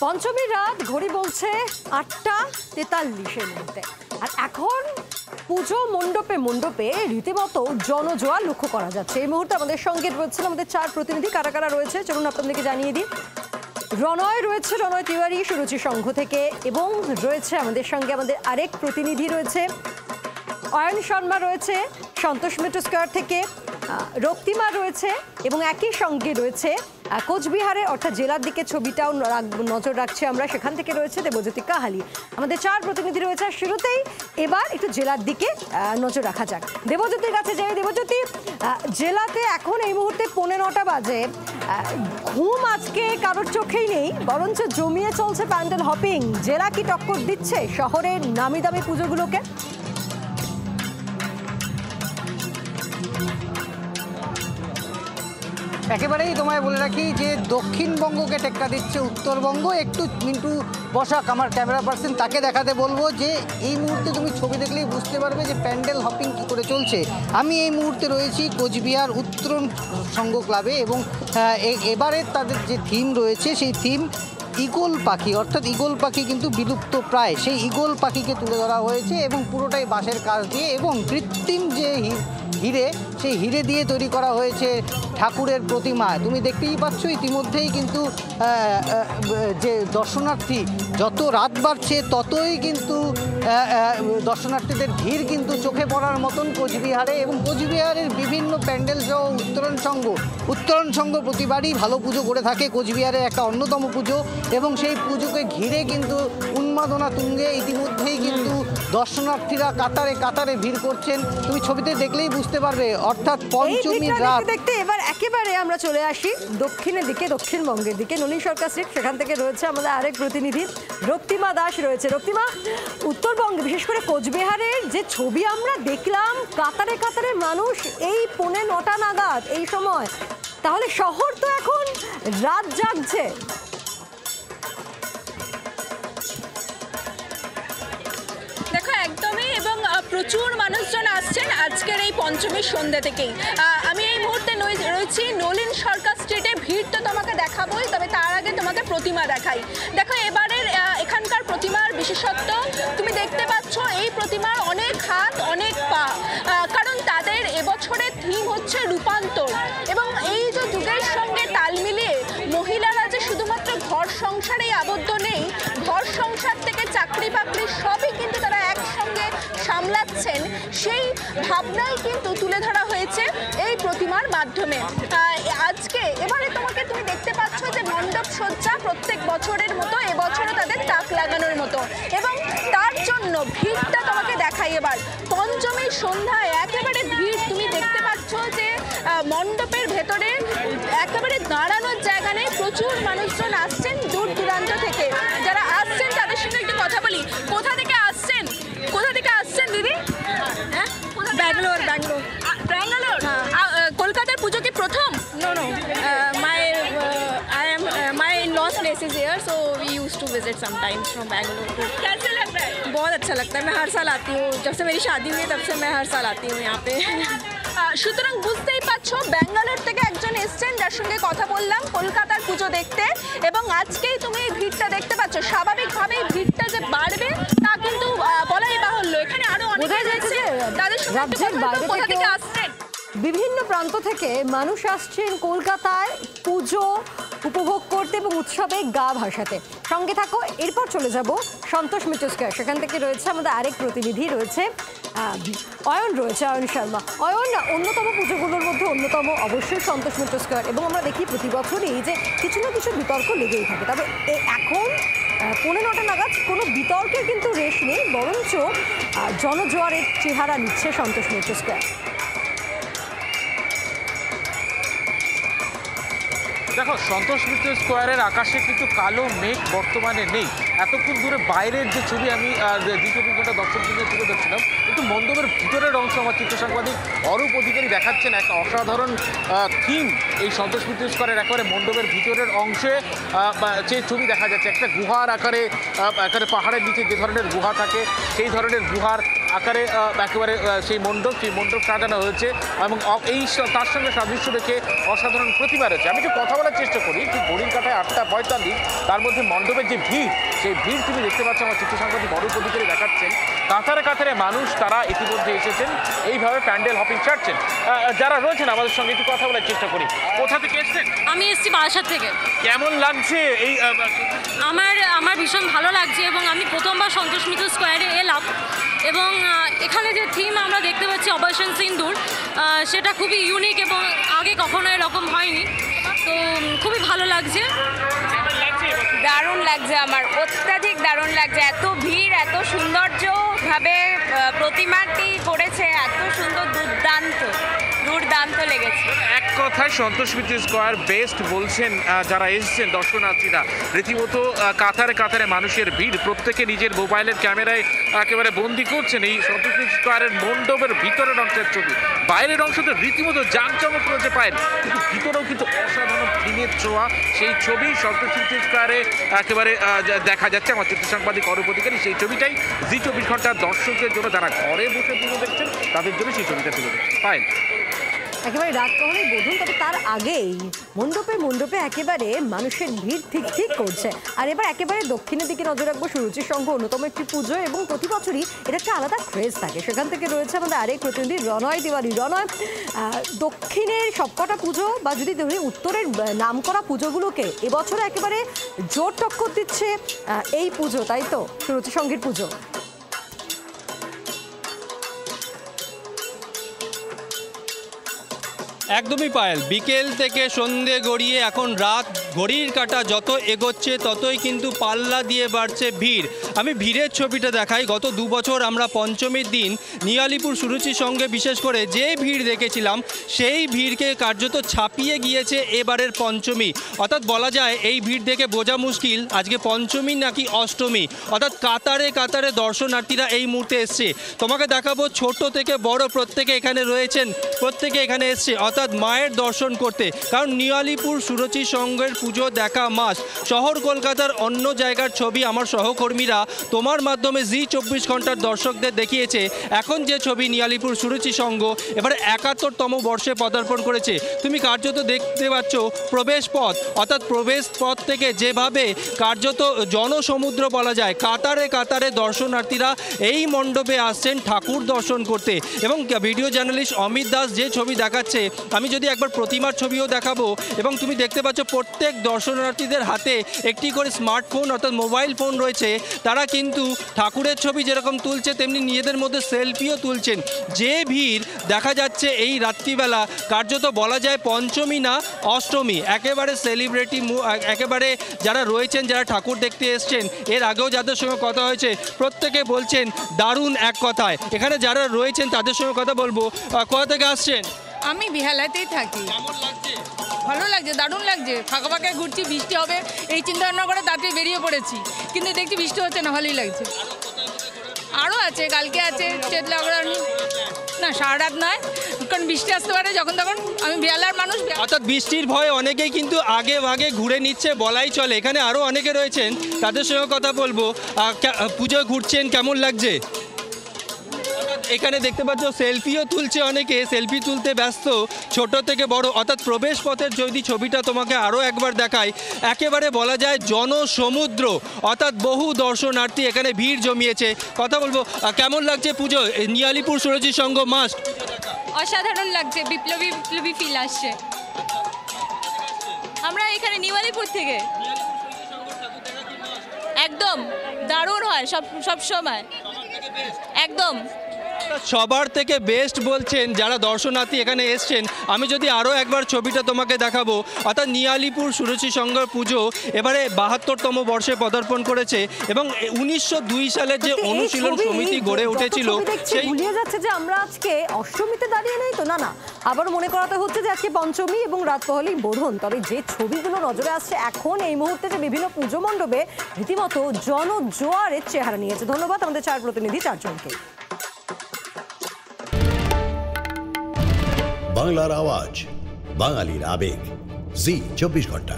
পঞ্চমীর রাত ঘড়ি বলছে ৮টা ৪৩ মুহূর্তে, আর এখন পুজো মণ্ডপে মণ্ডপে রীতিমতো জনজোয়ার লক্ষ্য করা যাচ্ছে। এই মুহূর্তে আমাদের সঙ্গে রয়েছেন আমাদের 4 প্রতিনিধি। কারা কারা রয়েছে চলুন আপনাদেরকে জানিয়ে দিই। রণয় রয়েছে, রণয় তিওয়ারি সুরুচি সংঘ থেকে, এবং রয়েছে আমাদের সঙ্গে আমাদের আরেক প্রতিনিধি রয়েছে অয়ন শর্মা, রয়েছে সন্তোষ মেট্রো স্কয়ার থেকে রক্তিমা রয়েছে, এবং একই সঙ্গে রয়েছে কোচবিহারে অর্থাৎ জেলার দিকে ছবিটাও নজর রাখছে আমরা, সেখান থেকে রয়েছে দেবজ্যোতি কাহালি। আমাদের 4 প্রতিনিধি রয়েছে। শুরুতেই এবার একটু জেলার দিকে নজর রাখা যাক। দেবজ্যোতির কাছে যাই। দেবজ্যোতি, জেলাতে এখন এই মুহূর্তে 9:15 বাজে, ঘুম আজকে কারোর চোখেই নেই, বরঞ্চ জমিয়ে চলছে প্যান্ডেল হপিং। জেলা কি টক্কর দিচ্ছে শহরের নামি দামি পুজোগুলোকে? একেবারেই তোমায় বলে রাখি যে দক্ষিণবঙ্গকে টেক্কা দিচ্ছে উত্তরবঙ্গ। একটু মিন্টু বসাক আমার ক্যামেরা পার্সন, তাকে দেখাতে বলবো যে এই মুহূর্তে তুমি ছবি দেখলেই বুঝতে পারবে যে প্যান্ডেল হপিং কী করে চলছে। আমি এই মুহূর্তে রয়েছি কোচবিহার উত্তরণ সংঘ ক্লাবে, এবং এবারে তাদের যে থিম রয়েছে সেই থিম ঈগল পাখি, অর্থাৎ ঈগল পাখি কিন্তু বিলুপ্ত প্রায়, সেই ঈগল পাখিকে তুলে ধরা হয়েছে এবং পুরোটাই বাঁশের কাজ দিয়ে, এবং কৃত্রিম যে হিরে, সেই হিরে দিয়ে তৈরি করা হয়েছে ঠাকুরের প্রতিমা। তুমি দেখতেই পাচ্ছ ইতিমধ্যেই কিন্তু যে দর্শনার্থী যত রাত বাড়ছে ততই কিন্তু দর্শনার্থীদের ভিড় কিন্তু চোখে পড়ার মতন কোচবিহারে, এবং কোচবিহারের বিভিন্ন প্যান্ডেল সহ উত্তরণ সংঘ প্রতিবারই ভালো পুজো করে থাকে। কোচবিহারের একটা অন্যতম পুজো, এবং সেই পুজোকে ঘিরে কিন্তু উন্মাদনা তুঙ্গে। ইতিমধ্যেই কিন্তু দর্শনার্থীরা কাতারে কাতারে ভিড় করছেন, তুমি ছবিতে দেখলেই বুঝতে পারবে। অর্থাৎ পঞ্চমীর রাত দেখতে এবার একেবারে আমরা চলে আসি দক্ষিণের দিকে, দক্ষিণবঙ্গের দিকে, নলিন সরকার স্ট্রিট। সেখান থেকে রয়েছে আমাদের আরেক প্রতিনিধি রক্তিমা দাস রয়েছে। রক্তিমা, উত্তরবঙ্গে বিশেষ করে কোচবিহারের যে ছবি আমরা দেখলাম, কাতারে কাতারে মানুষ এই 9:15 নাগাদ এই সময়, তাহলে শহর তো এখন রাত জাগছে। দেখো একদমই, এবং প্রচুর মানুষজন আসছেন আজকের এই পঞ্চমীর সন্ধ্যা থেকেই। আমি এই মুহূর্তে রয়েছি নলিন সরকার স্ট্রিটে। ভিড় তো তোমাকে দেখাবোই, তবে তার আগে তোমাকে প্রতিমা দেখাই। দেখো এবারের এখানকার প্রতিমার বিশেষত্ব তুমি দেখতে পাচ্ছ, এই প্রতিমার অনেক হাত অনেক পা, কারণ তাদের এবছরের থিম হচ্ছে রূপান্তর। এবং এই যে যুগের সঙ্গে তাল মিলিয়ে মহিলারা যে শুধুমাত্র ঘর সংসারেই আবদ্ধ নেই, ঘর সংসার থেকে চাকরি বাকরি সবই কিন্তু তারা একসঙ্গে সামলাচ্ছেন, সেই ভাবনাই কিন্তু তুলে ধরা হয়েছে এই প্রতিমার মাধ্যমে। আজকে এবারে তুমি দেখতে পাচ্ছ যে মণ্ডপ সজ্জা প্রত্যেক বছরের মতো এবছরও তাদের তাক লাগানোর মতো, এবং তার জন্য ভিড়টা তোমাকে দেখাই। এবার পঞ্চমীর সন্ধ্যায় একেবারে ভিড় তুমি দেখতে পাচ্ছ যে মণ্ডপের ভেতরে একেবারে দাঁড়ানোর জায়গা নেই, প্রচুর মানুষজন আসছেন দূর দূরান্ত থেকে। যারা আসছেন তাদের সঙ্গে একটু কথা বলি। কোথা থেকে আসছেন দিদি? ব্যাঙ্গালোর। ব্যাঙ্গালোর? কলকাতার পুজো কি প্রথম? No, my in-laws place is here, so we used to visit sometimes from Bangalore to. कैसे लग रहा है? बहुत अच्छा लगता है, मैं हर साल आती हूँ, जब से मेरी शादी हुई है तब से मैं हर साल आती हूँ यहाँ पे। সুতরাং বুঝতেই পারছো ব্যাঙ্গালোর থেকে একজন এসছেন যার সঙ্গে কথা বললাম কলকাতার পুজো দেখতে, এবং আজকেই তুমি এই ভিড়টা দেখতে পাচ্ছ। স্বাভাবিকভাবেই ভিড়টা যে বাড়বে তা কিন্তু বলাই বাহুল্য। এখানে আরো অনেক রয়েছে, তাদের সঙ্গে কোথা থেকে আসছেন? বিভিন্ন প্রান্ত থেকে মানুষ আসছেন কলকাতায় পুজো উপভোগ করতে এবং উৎসবে গা ভাসাতে। সঙ্গে থাকো, এরপর চলে যাব সন্তোষ মেট্রো স্কয়ার। সেখান থেকে রয়েছে আমাদের আরেক প্রতিনিধি, রয়েছে অয়ন, রয়েছে অয়ন শর্মা। অয়ন, অন্যতম পুজোগুলোর মধ্যে অন্যতম অবশ্যই সন্তোষ মেট্রো স্কয়ার, এবং আমরা দেখি প্রতি বছরই যে কিছু না কিছু বিতর্ক লেগেই থাকে। তবে এখন 9:15 নাগাদ কোনো বিতর্কের কিন্তু রেশ নেই, বরঞ্চ জনজোয়ারের চেহারা নিচ্ছে সন্তোষ মেট্রো স্কয়ার। দেখো, সন্তোষ মিত্র স্কোয়ারের আকাশে কিন্তু কালো মেঘ বর্তমানে নেই। এতক্ষণ ধরে বাইরের যে ছবি আমি দ্বিতীয় পর্যন্ত দর্শকদের তুলে ধরছিলাম, কিন্তু মণ্ডপের ভিতরের অংশ আমার চিত্র সাংবাদিক অরূপ অধিকারী দেখাচ্ছেন একটা অসাধারণ থিম এই সন্তোষ মিত্র স্কোয়ারের। একেবারে মণ্ডপের ভিতরের অংশে যে ছবি দেখা যাচ্ছে, একটা গুহার আকারে পাহাড়ের নিচে যে ধরনের গুহা থাকে সেই ধরনের গুহার আকারে একেবারে সেই মণ্ডপ সাজানো হয়েছে এবং তার সঙ্গে সাদৃশ্য রেখে অসাধারণ প্রতিমা রয়েছে। আমি একটু কথা বলার চেষ্টা করি, ঠিক ঘড়ির কাঁটায় 8:45, তার মধ্যে মণ্ডপের যে ভিড়, সেই ভিড় তুমি দেখতে পাচ্ছ, আমার চিত্র সাংবাদিক অরূপ অধিকারী দেখাচ্ছেন। কাতারে কাতারে মানুষ তারা ইতিমধ্যে এসেছেন, এইভাবে প্যান্ডেল হপিং ছাড়ছেন। যারা রয়েছেন আমাদের সঙ্গে একটু কথা বলার চেষ্টা করি। কোথা থেকে এসছেন? আমি এসেছি বারাসাত থেকে। কেমন লাগছে এই? আমার ভীষণ ভালো লাগছে এবং আমি প্রথমবার সন্তোষ মিত্র স্কোয়ারে এলাম এবং এখানে যে থিম আমরা দেখতে পাচ্ছি অপারেশন সিন্দুর, সেটা খুবই ইউনিক এবং আগে কখনো এরকম হয়নি, তো খুবই ভালো লাগছে। দারুণ লাগছে, আমার অত্যাধিক দারুণ লাগছে। এত ভিড়, এত সৌন্দর্যভাবে প্রতিমাটি করেছে, এত সুন্দর, দুর্দান্ত লেগেছে। এক কথায় সন্তোষ মিত্র স্কোয়ার বেস্ট বলছেন যারা এসেছেন দর্শনার্থীরা। রীতিমতো কাতারে কাতারে মানুষের ভিড়, প্রত্যেকে নিজের মোবাইলের ক্যামেরায় একেবারে বন্দি করছেন এই সন্তোষ মিত্র স্কোয়ারের মণ্ডপের ভিতরের অংশের ছবি। বাইরের অংশতে রীতিমতো জাঁকজমক রয়েছে পায়ের, কিন্তু ভিতরেও কিন্তু অসাধারণ থিমের ছোঁয়া, সেই ছবি সন্তোষ মিত্র স্কোয়ারে একেবারে দেখা যাচ্ছে। আমার চিত্র সাংবাদিক অরূপ অধিকারী সেই ছবিটাই জি 24 ঘন্টার দর্শকদের জন্য, যারা ঘরে বসে পুজো দেখছেন তাদের জন্য সেই ছবিটা তুলে দেখছেন। পায়েল একেবারে রাত প্রহরে বোধন, তবে তার আগেই মণ্ডপে একেবারে মানুষের ভিড় ঠিক করছে। আর এবার একেবারে দক্ষিণের দিকে নজর রাখবো। সুরুচি সংঘ অন্যতম একটি পুজো এবং প্রতি বছরই এটা একটা আলাদা ক্রেজ থাকে। সেখান থেকে রয়েছে আমাদের আরেক প্রতিনিধি রনয় তিওয়ারি। রনয়, দক্ষিণের সবকটা পুজো বা যদি ধরি উত্তরের নামকরা পুজোগুলোকে এবছর একেবারে জোর টক্কর দিচ্ছে এই পুজো, তাই তো? সুরুচি সংঘের পুজো। একদমই পায়েল, বিকেল থেকে সন্ধে গড়িয়ে এখন রাত, ঘড়ির কাঁটা যত এগোচ্ছে ততই কিন্তু পাল্লা দিয়ে বাড়ছে ভিড়। আমি ভিড়ের ছবিটা দেখাই। গত 2 বছর আমরা পঞ্চমীর দিন নিয়ালিপুর সুরুচির সঙ্গে বিশেষ করে যে ভিড় দেখেছিলাম, সেই ভিড়কে কার্যত ছাপিয়ে গিয়েছে এবারের পঞ্চমী। অর্থাৎ বলা যায় এই ভিড় দেখে বোঝা মুশকিল আজকে পঞ্চমী নাকি অষ্টমী। অর্থাৎ কাতারে কাতারে দর্শনার্থীরা এই মুহূর্তে এসছে। তোমাকে দেখাবো ছোট থেকে বড় প্রত্যেকে এখানে রয়েছেন, প্রত্যেকে এখানে এসছে অর্থাৎ মায়ের দর্শন করতে। কারণ নিয়ালিপুর সুরুচি সংঘের পুজো দেখা মাস। শহর কলকাতার অন্য জায়গার ছবি আমার সহকর্মীরা তোমার মাধ্যমে জি 24 ঘন্টার দর্শকদের দেখিয়েছে। এখন যে ছবি নিয়ালিপুর সুরুচি সংঘ এবারে 71তম বর্ষে পদার্পণ করেছে। তুমি কার্যত দেখতে পাচ্ছ প্রবেশ পথ, অর্থাৎ প্রবেশ পথ থেকে যেভাবে কার্যত জনসমুদ্র বলা যায়, কাতারে কাতারে দর্শনার্থীরা এই মণ্ডপে আসছেন ঠাকুর দর্শন করতে। এবং ভিডিও জার্নালিস্ট অমিত দাস যে ছবি দেখাচ্ছে, আমি যদি একবার প্রতিমার ছবিও দেখাবো, এবং তুমি দেখতে পাচ্ছ প্রত্যেক দর্শনার্থীদের হাতে একটি করে স্মার্টফোন অর্থাৎ মোবাইল ফোন রয়েছে। তারা কিন্তু ঠাকুরের ছবি যেরকম তুলছে তেমনি নিজেদের মধ্যে সেলফিও তুলছেন। যে ভিড় দেখা যাচ্ছে এই রাত্রিবেলা, কার্যত বলা যায় পঞ্চমী না অষ্টমী। একেবারে সেলিব্রিটি, একেবারে যারা রয়েছেন, যারা ঠাকুর দেখতে এসছেন, এর আগেও যাদের সঙ্গে কথা হয়েছে প্রত্যেকে বলছেন দারুণ এক কথায়। এখানে যারা রয়েছেন তাদের সঙ্গে কথা বলবো। কোথা থেকে আসছেন? আমি বিহালাতেই থাকি। ভালো লাগছে, দারুণ লাগছে। ফাঁকা ফাঁকায় ঘুরছি, বৃষ্টি হবে এই চিন্তা ভাবনা করে তাড়াতাড়ি বেরিয়ে পড়েছি, কিন্তু দেখছি বৃষ্টি হচ্ছে না, ভালোই লাগছে। আরও আছে, কালকে আছে না, সারা রাত নয়, কারণ বৃষ্টি আসতে পারে যখন তখন। আমি বিহালার মানুষ। অর্থাৎ বৃষ্টির ভয়ে অনেকেই কিন্তু আগে ভাগে ঘুরে নিচ্ছে বলাই চলে। এখানে আরও অনেকে রয়েছেন, তাদের সঙ্গে কথা বলবো। পুজো ঘুরছেন, কেমন লাগছে? এখানে দেখতে পাচ্ছ সেলফিও তুলছে অনেকে, সেলফি তুলতে ব্যস্ত ছোট থেকে বড়। অর্থাৎ প্রবেশ পথের যদি ছবিটা তোমাকে আরও একবার দেখায়, একেবারে বলা যায় জনসমুদ্র, অর্থাৎ বহু দর্শনার্থী এখানে ভিড় জমিয়েছে। কথা বলবো, কেমন লাগছে পুজো? নিয়ালিপুর সুরুচি সংঘ মাস্ট। অসাধারণ লাগছে, বিপ্লবী ফিল আসছে। আমরা এখানে নিয়ালিপুর থেকে। একদম দারুণ হয় সব সময়, একদম সবার থেকে বেস্ট বলছেন যারা দর্শনার্থী এখানে এসছেন। আমি যদি আরও একবার ছবিটা তোমাকে দেখাবো, অর্থাৎ নিয়ালিপুর সুরুচি সংঘের পুজো এবারে 72তম বর্ষে পদার্পণ করেছে এবং 1902 সালের যে অনুশীলন সমিতি গড়ে উঠেছিল, সেই ভুলিয়ে যাচ্ছে যে আমরা আজকে অষ্টমীতে দাঁড়িয়ে নেই তো, না, আবার মনে করাতে হচ্ছে যে আজকে পঞ্চমী এবং রাত পহলেই বোধন। তবে যে ছবিগুলো নজরে আসছে এখন এই মুহূর্তে, যে বিভিন্ন পুজো মণ্ডপে রীতিমতো জনজোয়ারের চেহারা নিয়েছে। ধন্যবাদ আমাদের 4 প্রতিনিধি 4 জনকে। বাংলার আওয়াজ, বাঙালির আবেগ, জি 24 ঘন্টা।